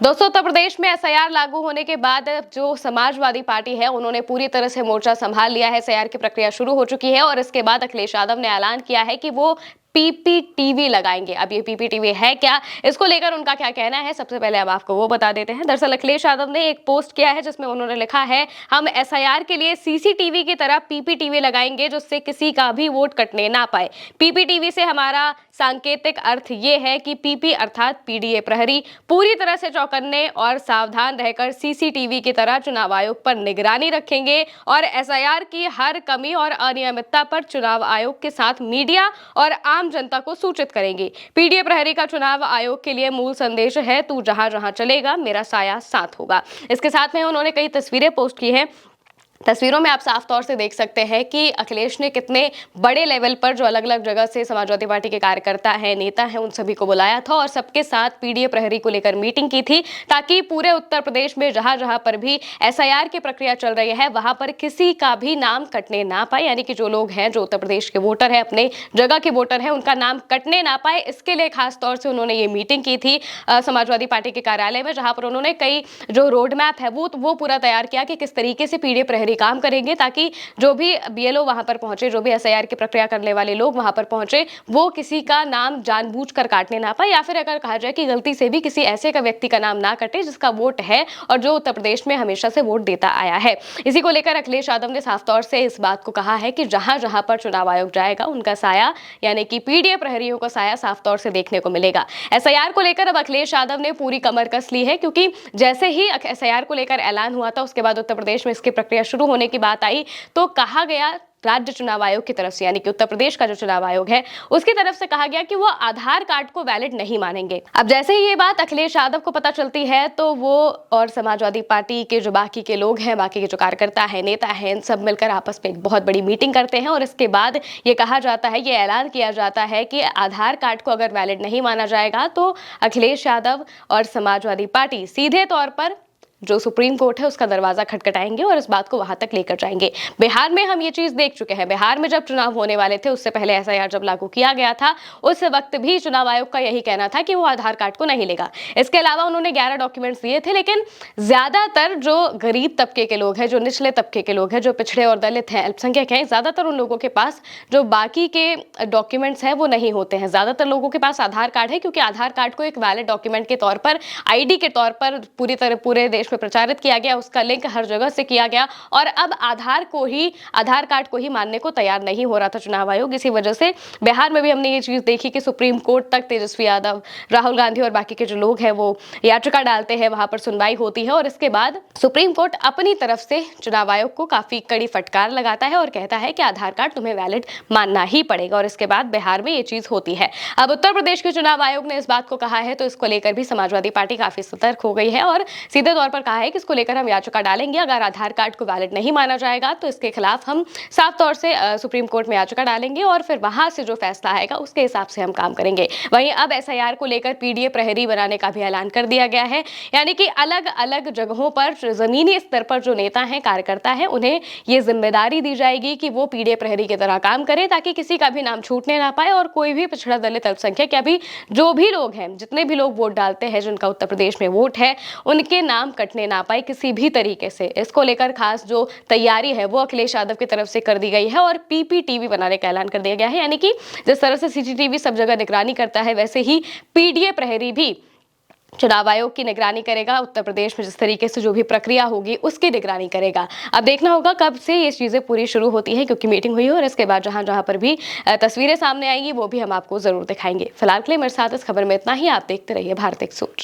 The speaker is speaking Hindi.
दोस्तों, उत्तर प्रदेश में एसआईआर लागू होने के बाद जो समाजवादी पार्टी है उन्होंने पूरी तरह से मोर्चा संभाल लिया है। एसआईआर की प्रक्रिया शुरू हो चुकी है और इसके बाद अखिलेश यादव ने ऐलान किया है कि वो पीपीटीवी लगाएंगे। अब ये पीपीटीवी है क्या, इसको लेकर उनका क्या कहना है, सबसे पहले अब आपको वो बता देते हैं। दरअसल अखिलेश यादव ने एक पोस्ट किया है जिसमें उन्होंने लिखा है, हम एसआईआर के लिए सीसीटीवी की तरह पीपीटीवी लगाएंगे जिससे किसी का भी वोट कटने ना पाए। पीपीटीवी से हमारा सांकेतिक अर्थ ये है कि पीपी अर्थात पीडीए प्रहरी पूरी तरह से चौकन्ने और सावधान रहकर सीसीटीवी की तरह चुनाव आयोग पर निगरानी रखेंगे और एसआईआर की हर कमी और अनियमितता पर चुनाव आयोग के साथ मीडिया और आम जनता को सूचित करेंगे। पीडीए प्रहरी का चुनाव आयोग के लिए मूल संदेश है, तू जहां जहां चलेगा मेरा साया साथ होगा। इसके साथ में उन्होंने कई तस्वीरें पोस्ट की हैं। तस्वीरों में आप साफ तौर से देख सकते हैं कि अखिलेश ने कितने बड़े लेवल पर जो अलग अलग जगह से समाजवादी पार्टी के कार्यकर्ता हैं, नेता हैं, उन सभी को बुलाया था और सबके साथ पीडीए प्रहरी को लेकर मीटिंग की थी ताकि पूरे उत्तर प्रदेश में जहां जहां पर भी एसआईआर की प्रक्रिया चल रही है वहां पर किसी का भी नाम कटने ना पाए, यानी कि जो लोग हैं, जो उत्तर प्रदेश के वोटर हैं, अपने जगह के वोटर हैं, उनका नाम कटने ना पाए। इसके लिए खास तौर से उन्होंने ये मीटिंग की थी समाजवादी पार्टी के कार्यालय में, जहां पर उन्होंने कई जो रोड मैप है वो पूरा तैयार किया कि किस तरीके से पीडीए प्रहरी काम करेंगे ताकि जो भी बीएलओ वहां पर पहुंचे, जो भी एसआईआर की प्रक्रिया करने वाले लोग वहां पर पहुंचे, वो किसी का नाम जानबूझकर काटने ना पाए, या फिर अगर कहा जाए कि गलती से भी किसी ऐसे का व्यक्ति का नाम ना कटे जिसका वोट है और जो उत्तर प्रदेश में हमेशा से वोट देता आया है। इसी को लेकर अखिलेश यादव ने साफ तौर से इस बात को कहा है कि जहां जहां पर चुनाव आयोग जाएगा उनका साया, यानी कि पीडीए प्रहरियों का साया साफ तौर से देखने को मिलेगा। एसआईआर को लेकर अब अखिलेश यादव ने पूरी कमर कस ली है, क्योंकि जैसे ही एसआईआर को लेकर ऐलान हुआ था उसके बाद उत्तर प्रदेश में इसकी प्रक्रिया शुरू होने की बात आई तो कहा गया राज्य चुनाव आयोग की तरफ से, यानी कि उत्तर प्रदेश का जो चुनाव आयोग है उसकी तरफ से कहा गया कि वो आधार कार्ड को वैलिड नहीं मानेंगे। अब जैसे ही ये बात अखिलेश यादव को पता चलती है तो वो और समाजवादी पार्टी के जो बाकी के लोग हैं, बाकी के जो कार्यकर्ता हैं, नेता हैं, सब मिलकर आपस में एक बहुत बड़ी मीटिंग करते हैं और इसके बाद ये कहा जाता है, ये ऐलान किया जाता है कि आधार कार्ड को अगर वैलिड नहीं माना जाएगा तो अखिलेश यादव और समाजवादी पार्टी सीधे तौर पर जो सुप्रीम कोर्ट है उसका दरवाजा खटखटाएंगे और इस बात को वहां तक लेकर जाएंगे। बिहार में हम ये चीज देख चुके हैं। बिहार में जब चुनाव होने वाले थे, उससे पहले एसआईआर जब लागू किया गया था, उस वक्त भी चुनाव आयोग का यही कहना था कि वो आधार कार्ड को नहीं लेगा। इसके अलावा उन्होंने 11 डॉक्यूमेंट्स दिए थे, लेकिन ज्यादातर जो गरीब तबके के लोग हैं, जो निचले तबके के लोग हैं, जो पिछड़े और दलित हैं, अल्पसंख्यक हैं, ज्यादातर उन लोगों के पास जो बाकी के डॉक्यूमेंट्स हैं वो नहीं होते हैं। ज्यादातर लोगों के पास आधार कार्ड है, क्योंकि आधार कार्ड को एक वैलिड डॉक्यूमेंट के तौर पर, आईडी के तौर पर पूरे देश में प्रचारित किया गया, उसका लिंक हर जगह से किया गया और अब आधार कार्ड को ही मानने को तैयार नहीं हो रहा था चुनाव आयोग। इसी वजह से बिहार में भी हमने ये चीज देखी कि सुप्रीम कोर्ट तक तेजस्वी यादव, राहुल गांधी और बाकी के जो लोग हैं वो याचिका डालते हैं, वहां पर सुनवाई होती है और इसके बाद सुप्रीम कोर्ट अपनी तरफ से चुनाव आयोग को काफी कड़ी फटकार लगाता है और कहता है कि आधार कार्ड तुम्हें वैलिड मानना ही पड़ेगा और इसके बाद बिहार में ये चीज होती है। अब उत्तर प्रदेश के चुनाव आयोग ने इस बात को कहा है तो इसको लेकर भी समाजवादी पार्टी काफी सतर्क हो गई है और सीधे तौर पर कहा है कि इसको लेकर हम याचिका डालेंगे। अगर आधार कार्ड को वैलिड नहीं माना जाएगा तो इसके खिलाफ हम साफ तौर से सुप्रीम कोर्ट में याचिका डालेंगे और फिर वहां से जो फैसला आएगा उसके हिसाब से हम काम करेंगे। वहीं अब एसआईआर को लेकर पीडीए प्रहरी बनाने का भी ऐलान कर दिया गया है, यानी कि अलग अलग जगहों पर जमीनी स्तर पर जो नेता हैं, कार्यकर्ता हैं, उन्हें ये जिम्मेदारी दी जाएगी कि वो पीडीए प्रहरी की तरह काम करें ताकि किसी का भी नाम छूटने ना पाए और कोई भी पिछड़ा दलित, अल्पसंख्यक या भी जो भी लोग हैं, जितने भी लोग वोट डालते हैं, जिनका उत्तर प्रदेश में वोट है, उनके नाम कटने ना पाए किसी भी तरीके से। इसको लेकर खास जो तैयारी है वो अखिलेश यादव की तरफ से कर दी गई है और पीपीटीवी बनाने का ऐलान कर दिया गया है, यानी कि जिस तरह से सीसीटीवी सब जगह निगरानी करता है वैसे ही पीडीए प्रहरी भी चुनाव आयोग की निगरानी करेगा। उत्तर प्रदेश में जिस तरीके से जो भी प्रक्रिया होगी उसकी निगरानी करेगा। अब देखना होगा कब से ये चीजें पूरी शुरू होती हैं, क्योंकि मीटिंग हुई है और इसके बाद जहां जहां पर भी तस्वीरें सामने आएंगी वो भी हम आपको जरूर दिखाएंगे। फिलहाल के लिए मेरे साथ इस खबर में इतना ही। आप देखते रहिए भारत एक सोच।